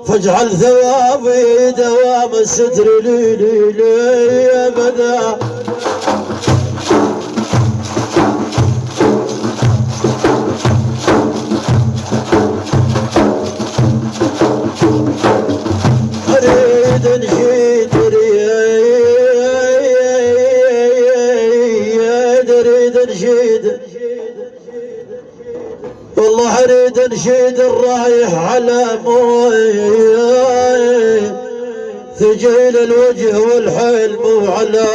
فاجعل ثوابي دوام الستر لي لي لي أبدا. أريد نشيد أريد نشيد والله أريد نشيد الرايح على موي ثجيل الوجه والحلم وعلى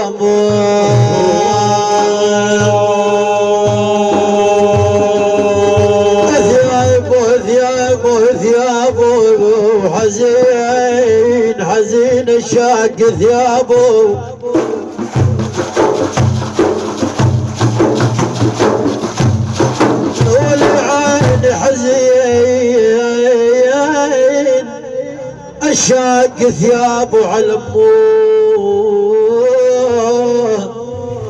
ثيابه حزين حزين الشاق ثيابه والعين حزين الشاق ثيابه على امه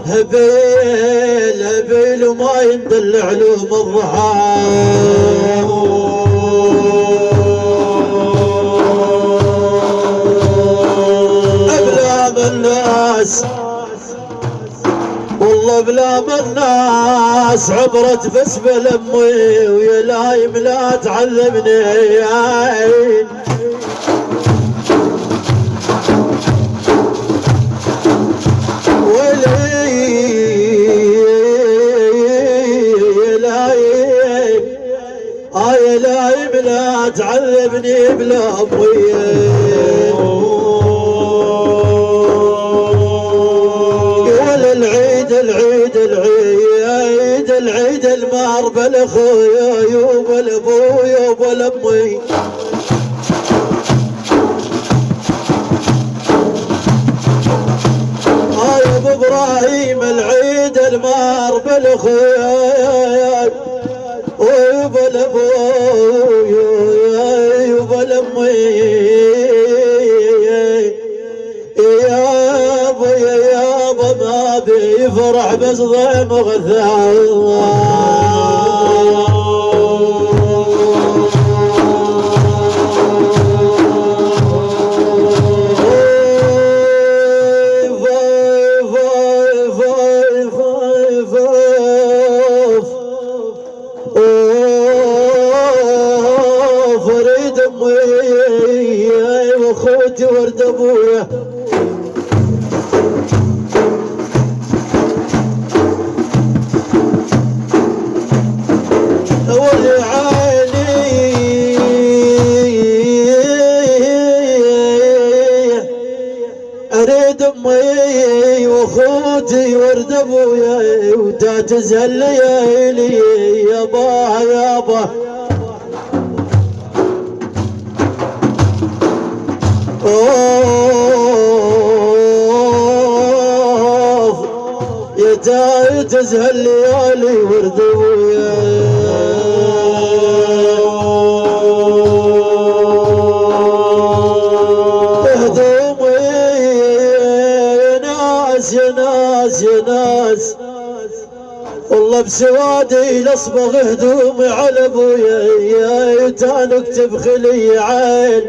هبيل هبيل وما يندلع له الضحى أبلام الناس والله بلام الناس عبرت بس بلمي ويا لايم لا تعذبني عين يا لايم لا تعذبني بلا ابويا ولا العيد العيد العيد العيد المار بالاخويا يوم الابويا وبالامي يا ابو ابراهيم العيد المار بالاخويا ويبا الابويا يبا الامي يابا يابا ما بيفرح بس ضيم غثاء فريد امي واخوتي ورد ابويا واللي عيني اريد امي واخوتي ورد ابويا وتعتزل ليالي يابا يابا اوه يا تزهل ليالي ورد ابويا هدومي يا ناس يا ناس يا ناس والله بسوادي لاصبغ هدومي على ابويا يا تان اكتب خلي عين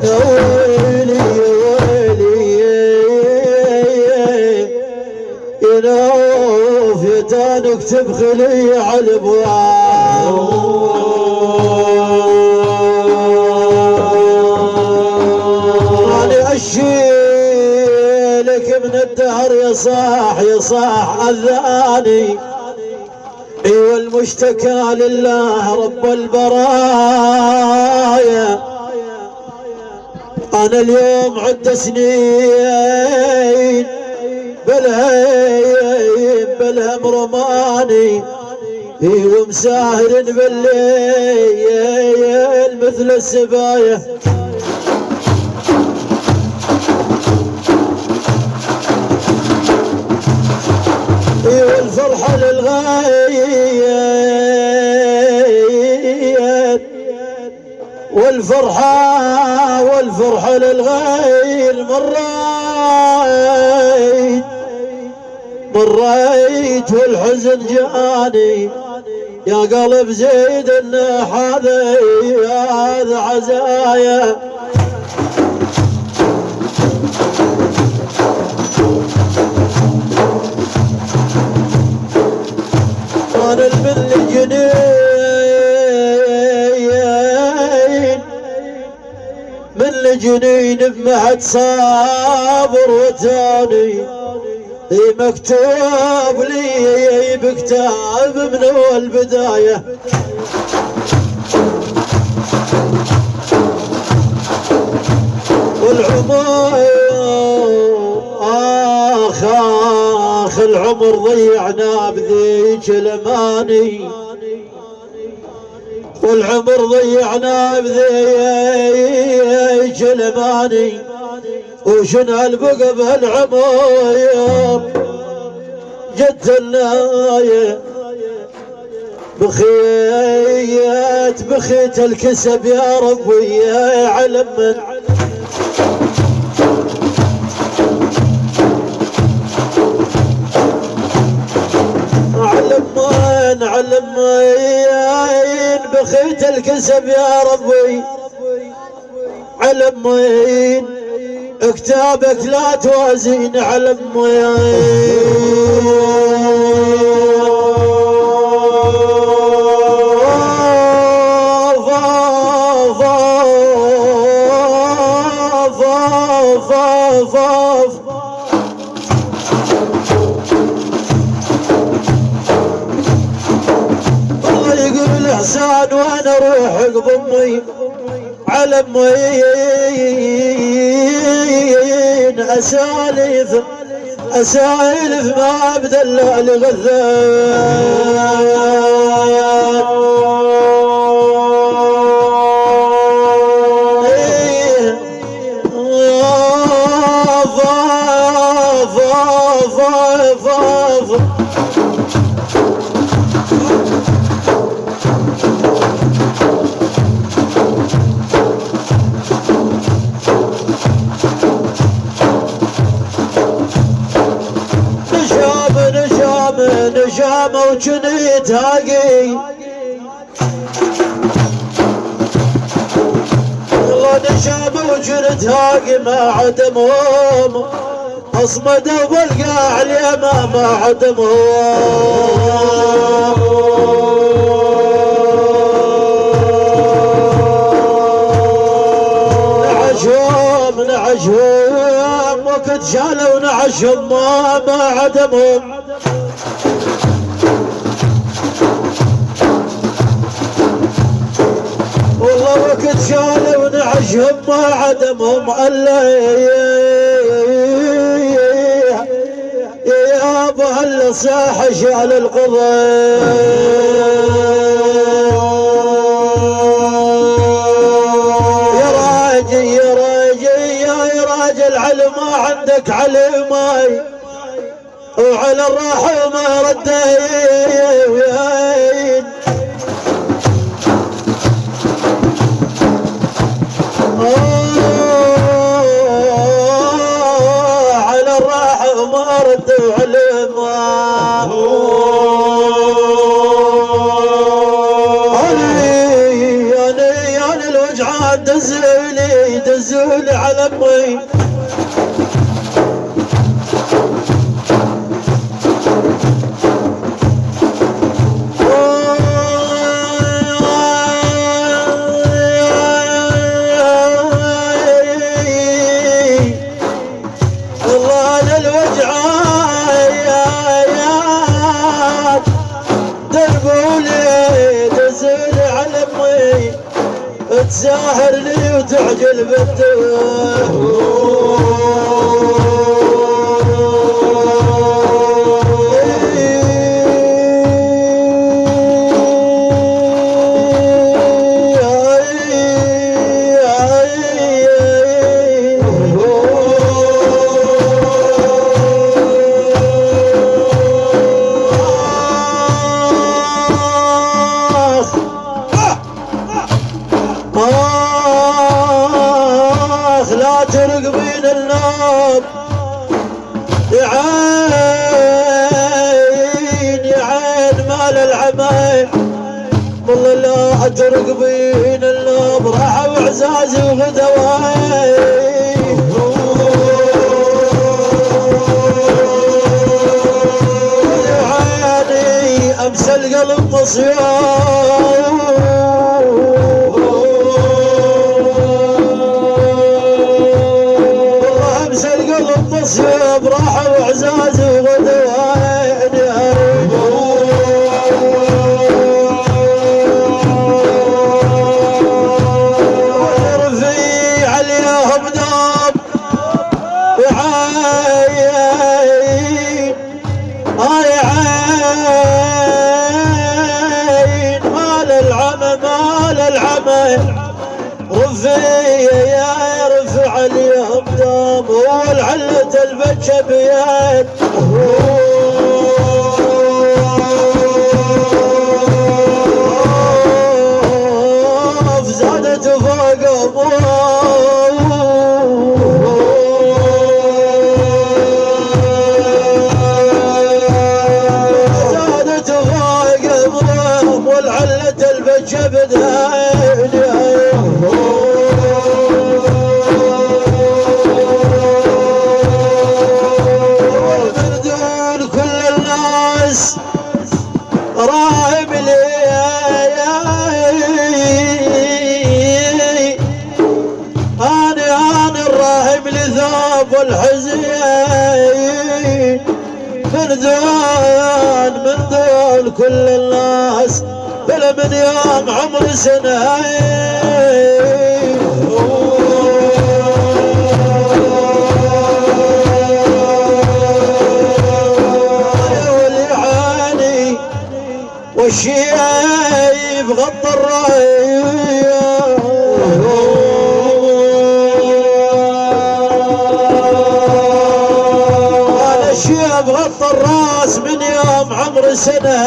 يا ويلي يا ويلي يا نوف يا تان اكتب خلي على ابويا اشيلك من الدهر يا صاح اذاني ايوه المشتكى لله رب البرايا انا اليوم عد سنين بالهم رماني ايوه مساهر بالليل مثل السبايا والفرحة للغاية والفرحة للغاية مرات مريت والحزن جاني يا قلب زيد ان هذا عزايا. انا المذل جنين من الجنين بمهد صابر وتاني مكتوب لي بكتاب من اول بدايه. والعمر آخ العمر ضيعنا بذيك الأماني، والعمر ضيعنا بذيك الأماني، وشن هالبقى بهالعمر جدلنا بخيت الكسب يا ربي يا علم من علمين بخيت الكسب يا ربي علمين كتابك لا توازين علمين. احسان وانا اروح عقب امي على امين اسالف ما بدلال غذان. نجامة وجنيت هاقي والله نجامة وجنيت هاقي ما عدمهم اصمدوا بالقاع اليما ما عدمهم. نعشهم وقت شالوا نعشهم ما عدمهم. والله وقت شالوا نعشهم ما عدمهم الا يا ابو هلا صاح شال القضاء. يا راجل على ما عندك على ماي وعلى الراحه ما ردين. على الراحة ما ردوا على ما أنا الوجعات دزولي على امي. تساهرني وتعجل بالدوام. لا ترقبين النار راقبين الافراح واعزاز وغدوات امس القلب مصيام والله امس القلب مصيام راحة واعزاز وغدوان والرفيع عليهم دام وعاين مال العمل رفيع يرفع اليوم دام والعلة البجة بيد زادت فوق زادت فوق والعلة البجة بداية والمردون كل الناس راهم لي أنا الراهم لذوب والحزين من دون كل الناس بلا من يوم عمر سنة واليعاني والشيب غطى الراية الشيب غطى الراس من يوم عمر سنة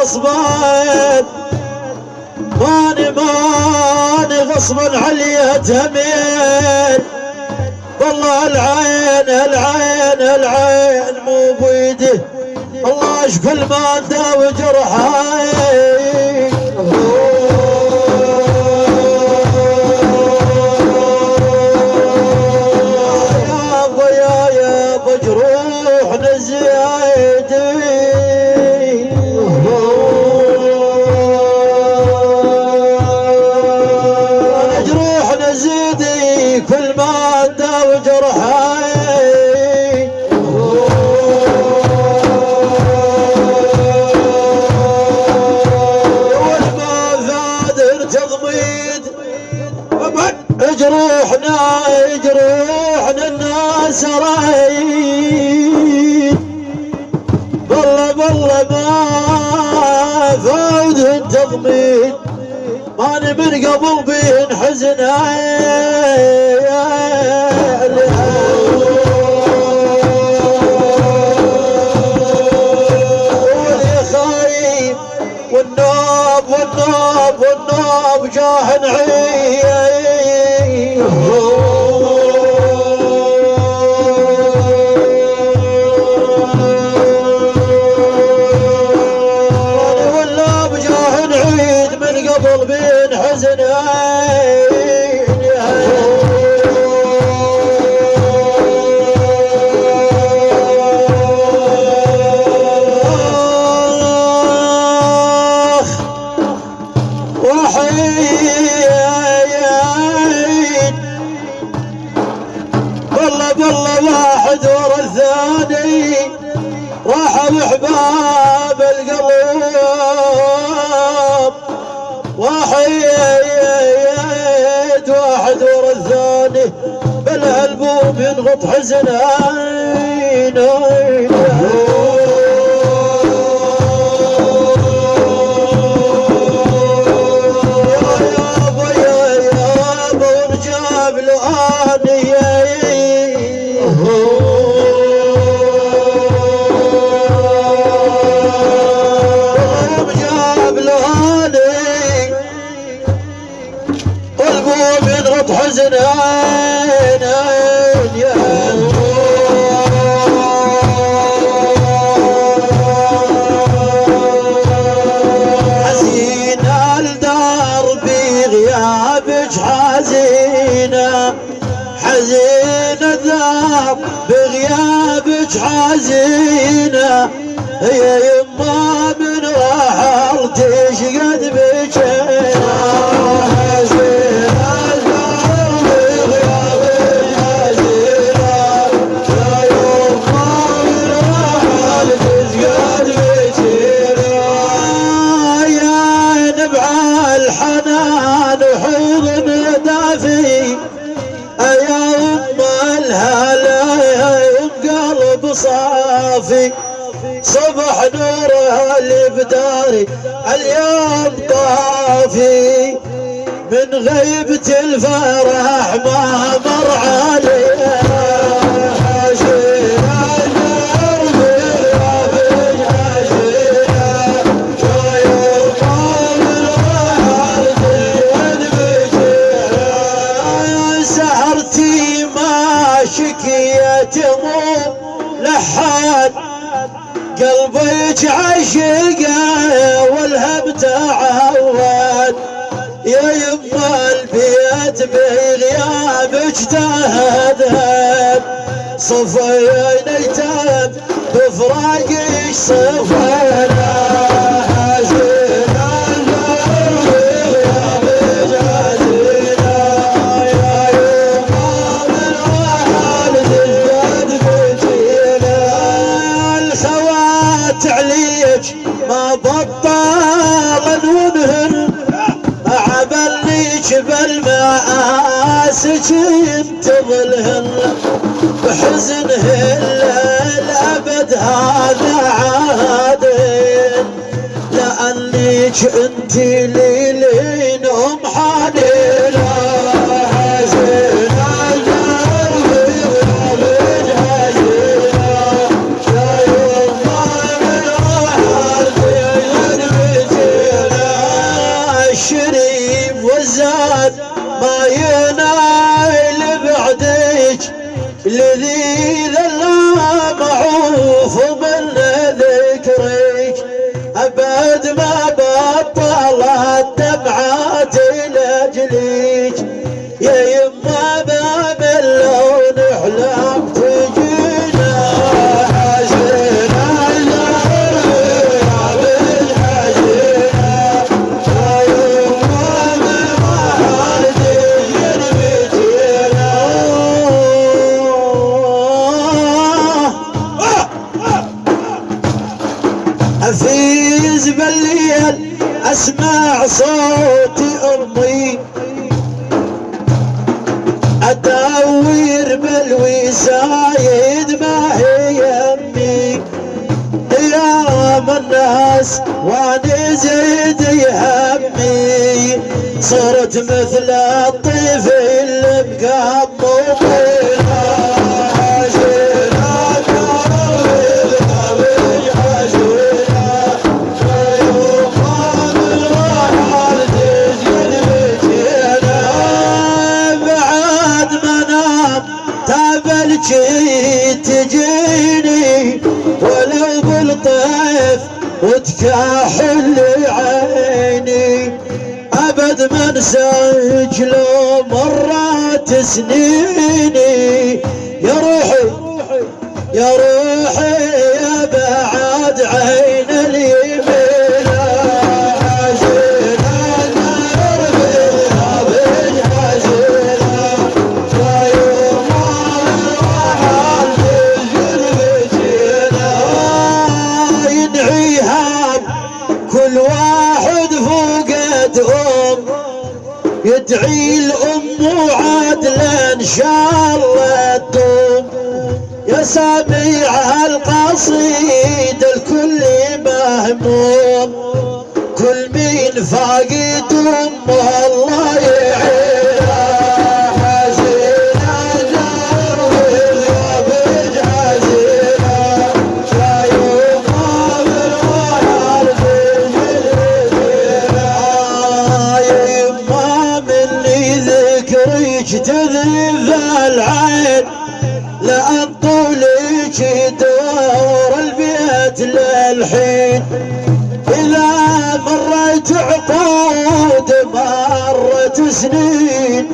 غصبان ماني غصبا عليها تمين والله العين مو بيده الله اشكل ما داوي جرحي يا ابو جروح نزيدي جروح نزيدي كل ما داوي جرحي والما فادر تضميد جروحنا الناس رايد والله ما فاد تضميد ماني من قبل بين حزناي واللي خايف والنوب جاه نعيم والنوب جاه نعيد من قبل بين حزنين وحيد والله واحد ورا الثاني راحوا احباب القلب واحد ورا الثاني بالهلبوم ينغط حزنين نذاب بغيابك حزينة يا يما من رحلتش قد بجينا الحنان وحضن دافي يا ام الهلا قلب صافي صبح نوره اللي بداري اليوم طافي من غيبة الفرح ما مر عليه شكيت مو لحد قلبك عشقه والهم تعود يا يما البيت بغيابك تهدد صفين ايتام بفراقك صفينا عليك ما بطل ونهن عبليك بالمآسك ينتظلهن بحزنهن الأبد هذا عادن لأنك انتي ليلين أم حنينة الشريف والزاد ما ينايل بعدك الذي ذلا معوف من ذكرك ابد ما بطلت دمعاتي لاجلك يا يما ما من لون احلام تجينا أفيز بالليل أسمع صوت أمي أدور بالوسايد ما هي يمي أيام الناس وأنا زيد يهمي صرت مثل الطفل مقمومي تجيني ولو بالطيف وتكاحل عيني ابد ما انساك لو مرات سنيني يا روحي يا روحي يا بعد عين اليمين كل واحد فوقت يدعي الام وعدله ان شاء الله تدوم يا سامع القصيد الكل مهموم كل مين فاقد امه الله يعينه تذرف العين لأن طولك دور البيت للحين إذا مرت عقود مرت سنين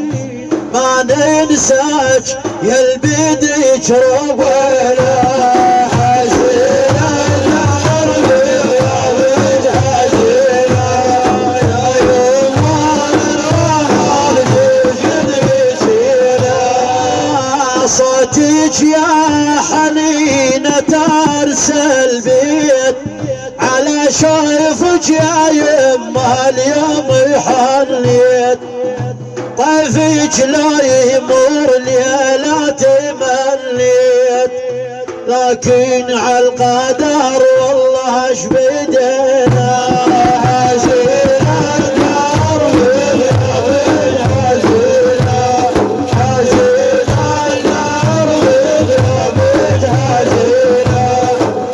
ما ما ننساك يا البيدك ربنا حزينة الأرض يا بيد حزينة يا يمان الرحال جد بيتينا صوتك يا حنينة ترسل بيت على شايفك يا يما اليوم حنيت طيفك لا يمر لا تمنيت لكن عالقدر والله اش بدينا حزينة الدرب يا بيد حزينة حزينة الدرب يا بيد حزينة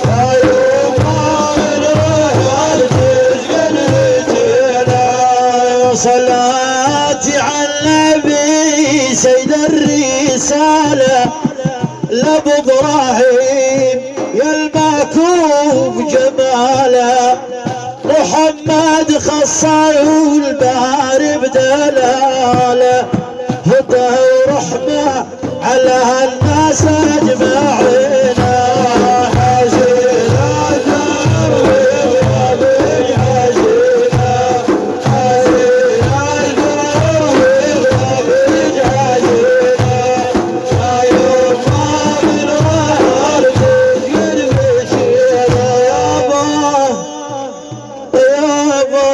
يا يما الرحال تسجن بيتنا صلاتي على النبي سيد الرسالة لابو ابراهيم يا الماكوب جماله محمد خصه والباري بدلاله هدى ورحمه على هالناس اجمعين حزينة الدرب يا بيد حزينة حزينة الدرب يا بيد حزينة يا يما بالرحال تسجن بيتينا يابا يابا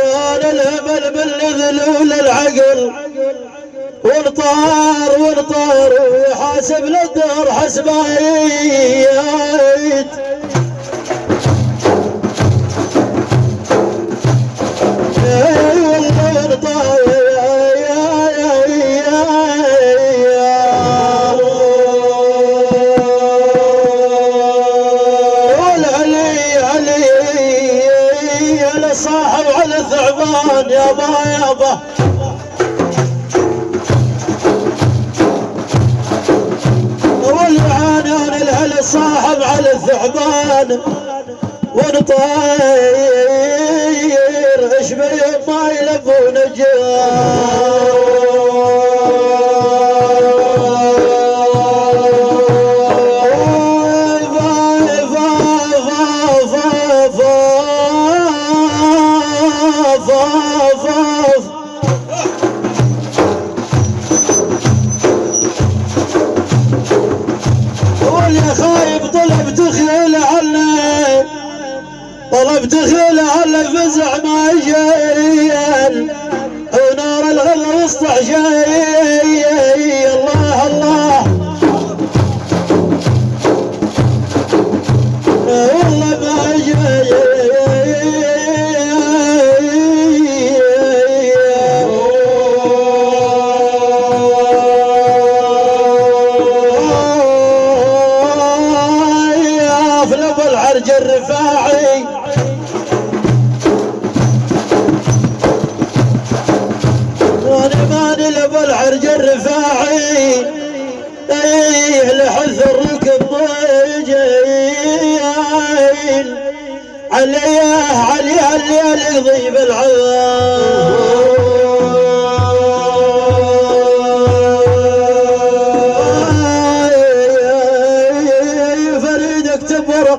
يا الامل بالذلول العقل ونطار ونطار ويحاسب للدار حسبايت والله ونطار والعلي علي على صاحب على الثعبان يابا يابا والعنان الهل صاحب على الثعبان ونطير اشبه ما يلفون واليا خايب طلب تخيل عنه طلب تخيل عنه فزع ما يجيل ونار الغل يسطع شيء الله الله والله ما يجيل العرج الرفاعي وانا ماني لابو العرج الرفاعي لحث الركب ضيجين علي يضيب العذاب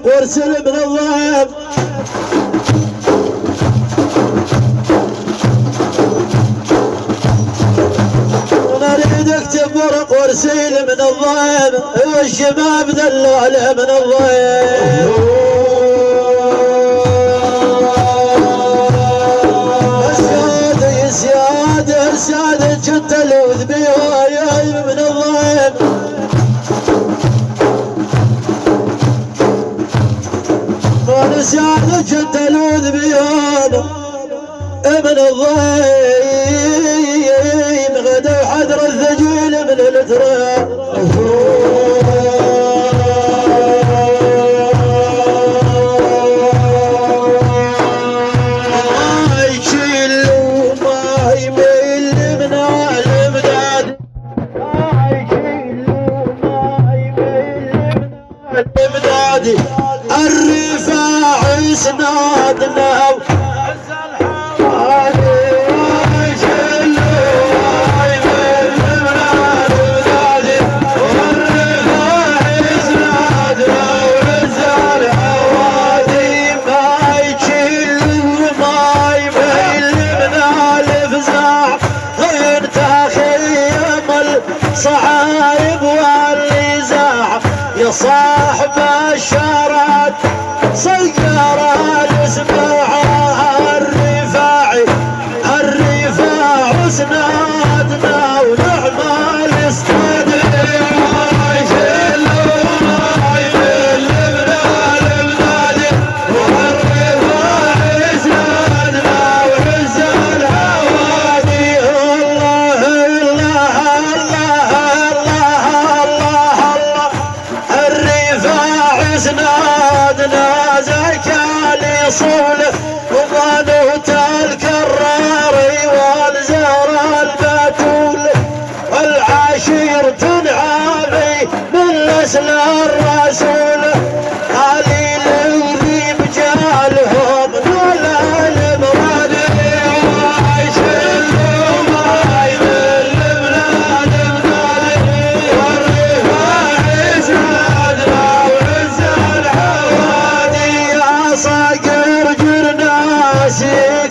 وارسل من الضيب وانا اريد اكتب ورق وارسل من الضيب والشباب دلوله من الضيب سيادة كنت الوذ بيا من الضيب سيادة كنت الوذ بيانا من الضيم غدا وحدر الثجيل من التراب ما يشيل وما يميل من المداد ما يشيل وما يميل من المداد الرفاع سنادنا عز الحوالي ويشل ويميل صاحب الشارات سيارة يسمعها الرفاعي سنادنا ونعمل استدعي سنادنا زكالي صوله وبنوت الكراري والزهر البتول والعشير تنعمي من نسل الرسول قليل اللي بجالهم دول المراد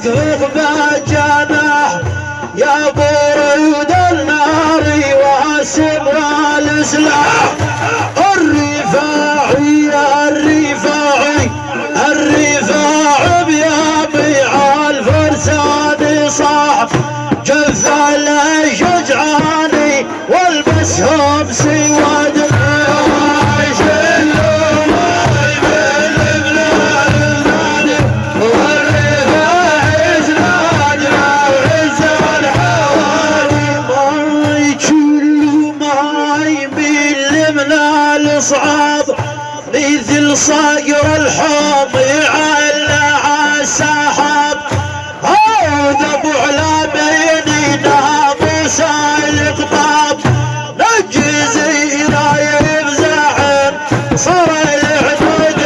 يكفق بجناح يا برود النار وسمر السلاح الرفاعي بيابيع الفرسان صاح جف الشجعاني والبسهم سواد صعب مثل صقر الحوض على السحاب هذا ابو علامين ناموس القطاب نجزي رايب زعم صار الحدود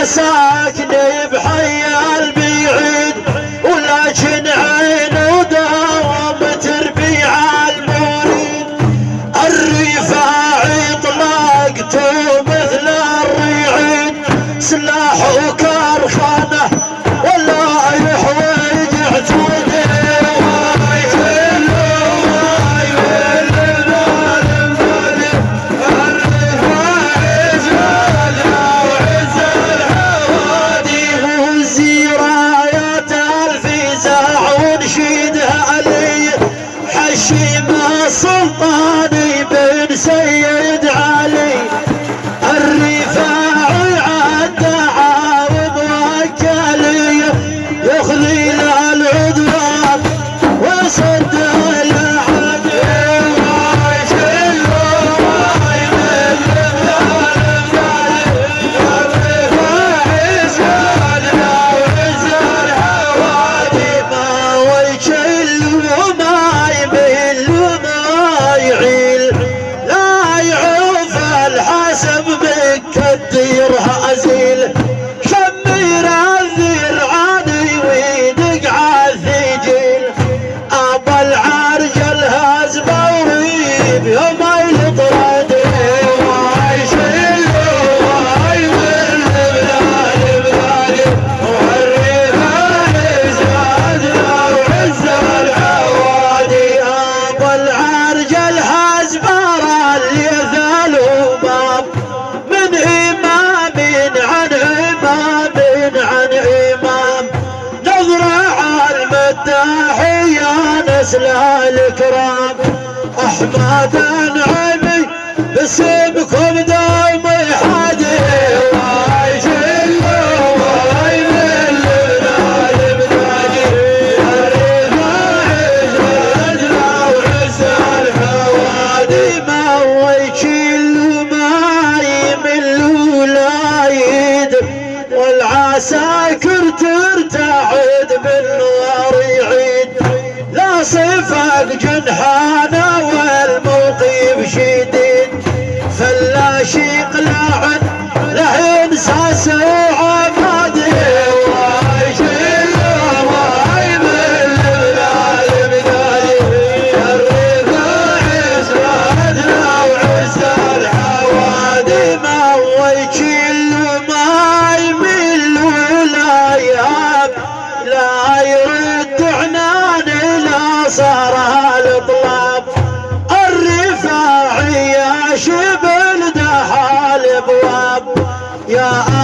ساكني بحي البعيد ولكن عينه داوم تربيع المريد الرفاعي طلقته مثل الرعيد سلاحه كرخانه ولا يحوج عتوده السلطاني بن سيد علي الرفاعي عالدعا وموكلي يخلي له العدوان وصد العدو كديرها أزيل شمير الذرعاني ويدق عالثجيل أبا العرج الهزم وريب يوم يطرد ويشيل ويمل بلاد والرفاعي زادنا وعز العوادي أبا العرج الهزم اللي ذالوا باب من إمام عن إمام نظرة المداحية نسل الكرام أحمد نعمي باسمكم دوم يحادي ويشل ويمل بلاد بلادي الرفاعي زادنا وعز الحوادي ما ويشل ما يمل ولا يدر والعساكر ترتعد بالنار يعيد لا صفق جنحانه والموقف شديد فلا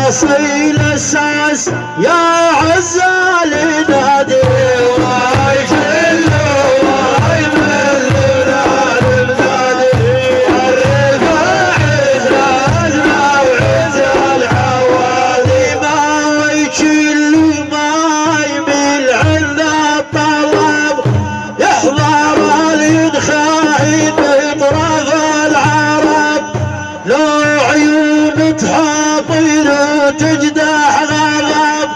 اصيل الساس يا عزال نادي واي شلو واي ملنا للنادي الرفاع زادنا وعز العوالي ما يشلو ما يميل عند الطلب يحضر الخاين بطرف العرب لو عيون تحاطين وتجدح غضب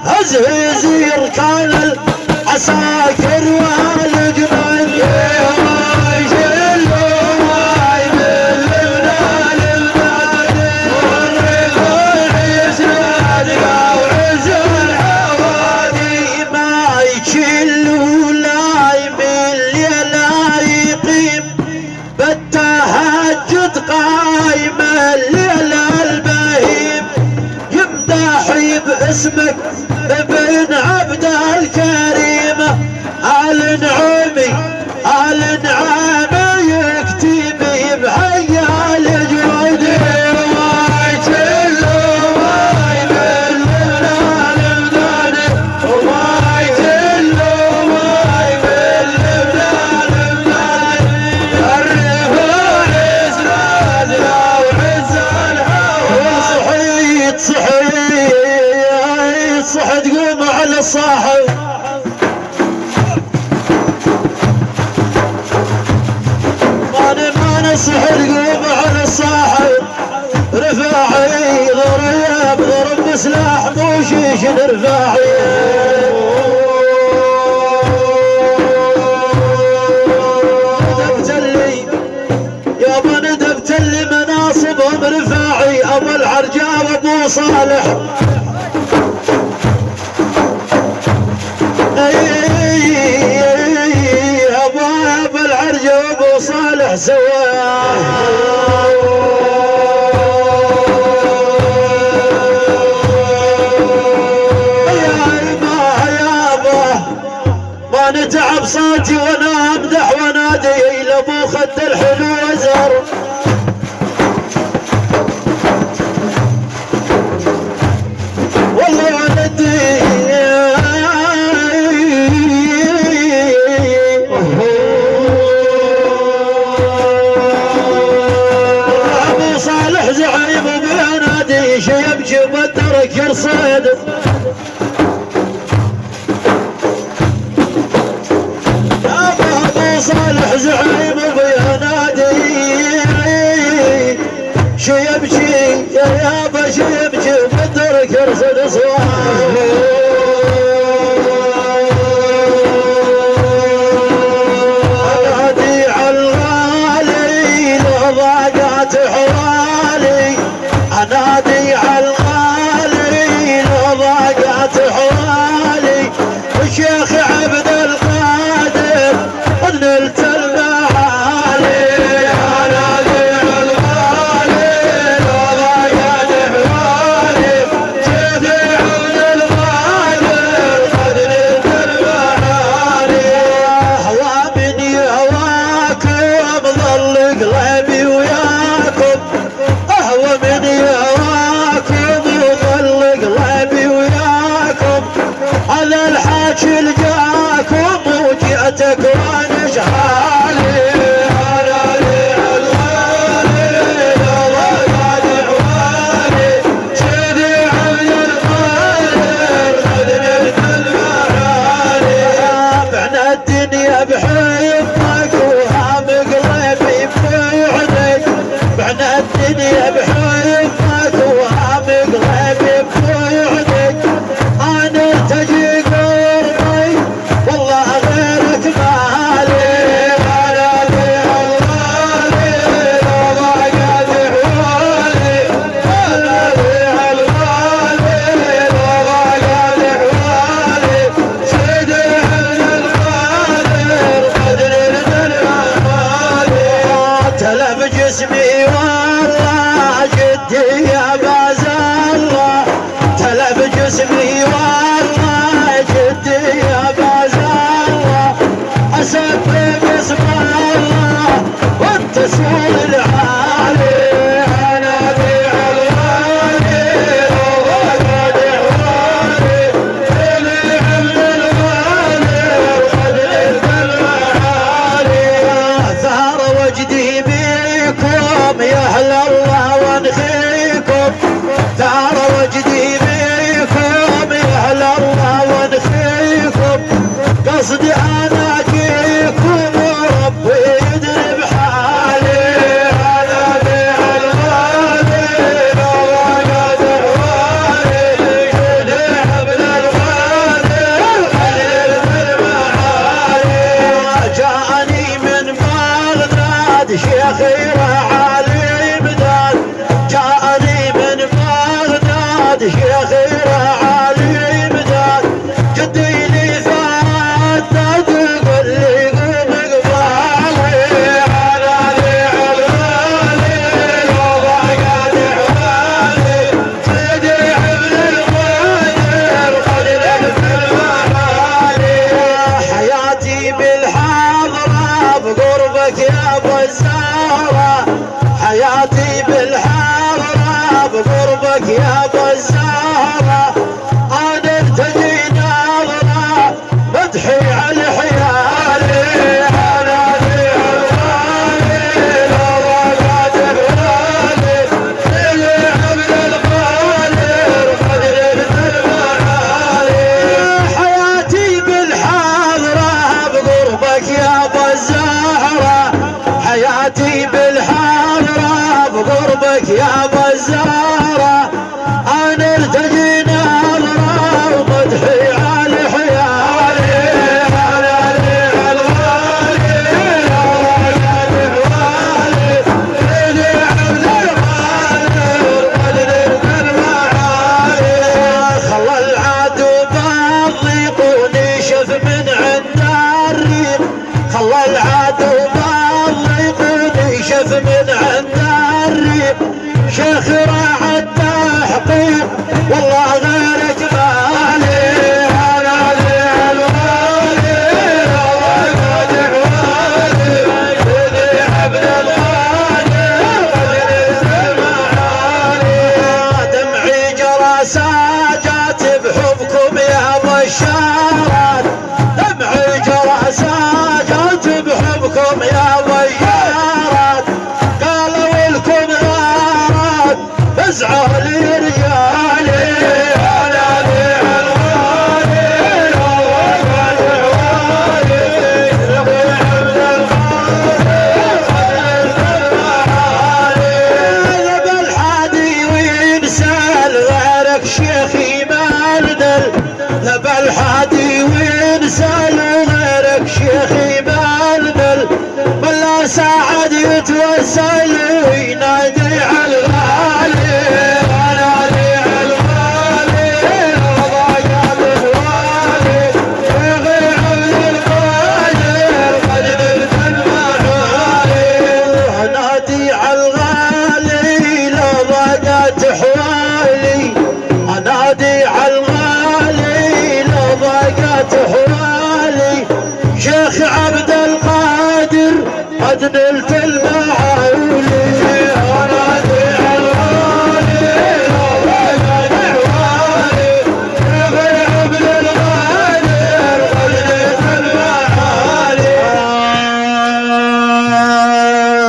هزهز يركان العساكر والجنود واي شلو واي ملنا للنادي والرفاع يسعدنا وعز الحوادي ما يشلو لا يمل لا يقيم بالتهجد قايم الليل البهيم يمدحي باسمك ابن عبد الكريم آل نعمي آل نعمي يكتبي بحيا الجود واي شلو واي ملنا للنادي واي شلو واي ملنا للنادي الرفاع يسعدنا وعز الحوادي صحيت قوم على الصاحب ما نصحت قوم على الصاحب رفاعي ضرب بسلاح موشيش رفاعي ندبتلي يابا ندبتلي مناصبهم رفاعي ابو العرجاب ابو صالح ابو العرجاب ابو صالح سواه ما نتعب صوتي وانا امدح ونادي لابو خد الحلو وزر والله ولدي ابو صالح زعيم وبينادي شيبجي بدرك يرصد صالح زعيم وبينادي شو يبكي يا يابا شو يبكي بدرك يرصد صواه انادي على الغالي لو ضاقت حوالي انادي على الغالي لو ضاقت حوالي الشيخ عبد القادر نلت المعالي انادي على الغالي لو ضاقت حوالي شيخ عبد القادر قد نلت المعالي هوا مني هواكم ظل قلبي وياكم اهوى مني هواكم ظل قلبي وياكم هذا الحاكي لقاكم وجئتك وانا شحالي انادي على الغالي لو ضاقت حوالي سيدي عبد القادر قد نلت المعالي بعنا الدنيا بحبك وهام قلبي بوعدك بعنا الدنيا بحبك وهام قلبي بوعدك انا ارتجي قربي والله غيرك ما قصدي انا اجيكم وربي يدري بحالي. انادي على الغالي لو وقت حوالي يدري حبل الغالي الخليل بالمعالي. جاءني من بغداد شيخي رعالي مداد. جاءني من بغداد شيخي رعالي مداد. جدي لي فاتت تقول لي قوم قبالي. انادي على الغالي لو ضاقت حوالي يدري حبل الغالي الخليل بالمعالي. حياتي بالحضرة بقربك يا ابو الزهرة. حياتي بالحضرة بقربك يا ابو الزهرة. انا ارتجي نظرة مدحي على حيالي. انادي على الغالي لو ضاقت حوالي يدري حبل الغالي الخليل بالمعالي. حياتي بالحضرة بقربك يا ابو الزهرة. حياتي بالحضرة بقربك يا ابو الزهرة. انا ارتجي نظرة ومدحي على حيالي. انادي على الغالي لو ضاقت حوالي يدري حبل الغالي الخليل بالمعالي. خلى العدو بالضيق ونشف من عند الريق. خلى العدو بالضيق ونشف من عند الريق. شيخ راعى التحقيق والله غيرك بالي. انادي على الغالي لو ضاقت حوالي يدري حبل الغالي الخليل بالمعالي. دمعي جرى ساجات بحبكم يا بشارات. دمعي جرى ساجات بحبكم يا بشارات. قالوا لكم غارات فزعوا لي رجالي. انادي على الغالي لو ضاقت حوالي يدري حبل الغالي الخليل بالمعالي. ذب الحادي وينسال غيرك شيخي مالدل. ذب الحادي وينسال غيرك شيخي مالدل. بلا ساعد يتوسل وينادي على الغالي. انادي على الغالي لو ضاقت حوالي يدري حبل الغالي الخليل بالمعالي. انادي على الغالي لو ضاقت حوالي. انادي على الغالي لو ضاقت حوالي. شيخ عبد القادر قد نلت المعالي. انادي على الغالي لو ضاقت حوالي يدري حبل الغالي الخليل بالمعالي.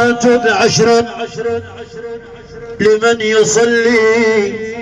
انتم عشرة لمن يصلي